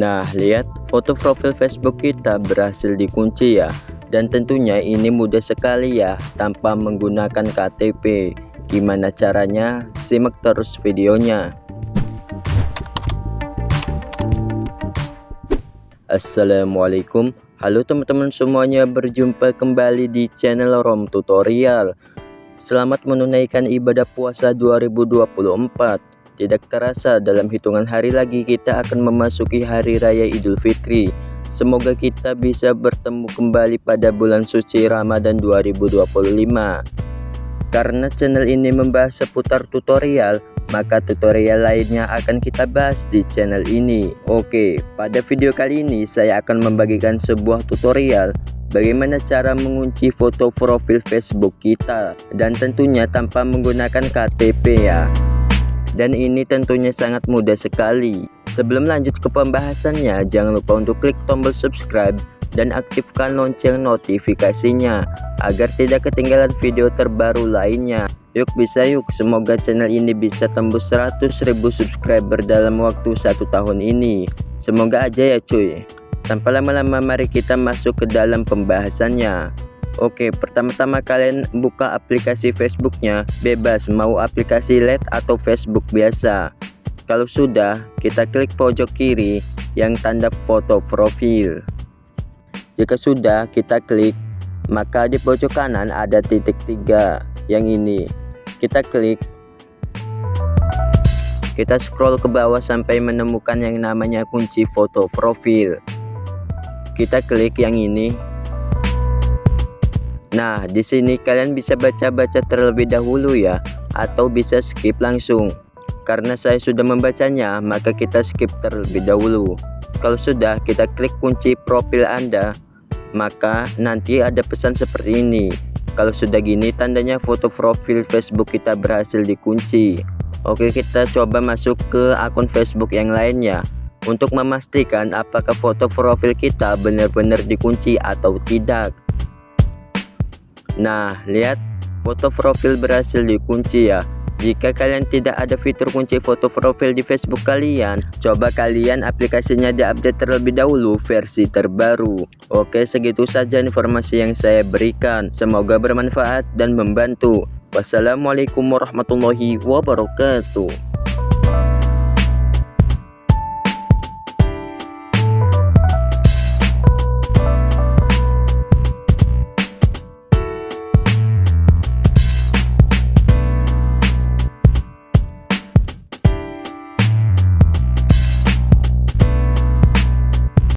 Nah, lihat foto profil Facebook kita berhasil dikunci ya. Dan tentunya ini mudah sekali ya, tanpa menggunakan KTP. Gimana caranya? Simak terus videonya. Assalamualaikum. Halo teman-teman semuanya, berjumpa kembali di channel Rom Tutorial. Selamat menunaikan ibadah puasa 2024. Tidak terasa dalam hitungan hari lagi kita akan memasuki hari raya Idul Fitri. Semoga kita bisa bertemu kembali pada bulan suci Ramadan 2025. Karena channel ini membahas seputar tutorial, maka tutorial lainnya akan kita bahas di channel ini. Oke, pada video kali ini saya akan membagikan sebuah tutorial bagaimana cara mengunci foto profil Facebook kita, dan tentunya tanpa menggunakan KTP ya. Dan ini tentunya sangat mudah sekali. Sebelum lanjut ke pembahasannya, jangan lupa untuk klik tombol subscribe dan aktifkan lonceng notifikasinya agar tidak ketinggalan video terbaru lainnya. Yuk semoga channel ini bisa tembus 100.000 subscriber dalam waktu 1 tahun ini. Semoga aja ya cuy. Tanpa lama-lama mari kita masuk ke dalam pembahasannya. Oke, pertama-tama kalian buka aplikasi Facebooknya, bebas mau aplikasi LED atau Facebook biasa. Kalau sudah, kita klik pojok kiri yang tanda foto profil. Jika sudah, kita klik, maka di pojok kanan ada titik 3 yang ini. Kita klik, kita scroll ke bawah sampai menemukan yang namanya kunci foto profil. Kita klik yang ini. Nah, di sini kalian bisa baca-baca terlebih dahulu ya, atau bisa skip langsung. Karena saya sudah membacanya, maka kita skip terlebih dahulu. Kalau sudah, kita klik kunci profil Anda, maka nanti ada pesan seperti ini. Kalau sudah gini, tandanya foto profil Facebook kita berhasil dikunci. Oke, kita coba masuk ke akun Facebook yang lainnya untuk memastikan apakah foto profil kita benar-benar dikunci atau tidak. Nah, lihat foto profil berhasil dikunci ya. Jika kalian tidak ada fitur kunci foto profil di Facebook kalian, coba kalian aplikasinya diupdate terlebih dahulu versi terbaru. Oke, segitu saja informasi yang saya berikan. Semoga bermanfaat dan membantu. Wassalamualaikum warahmatullahi wabarakatuh.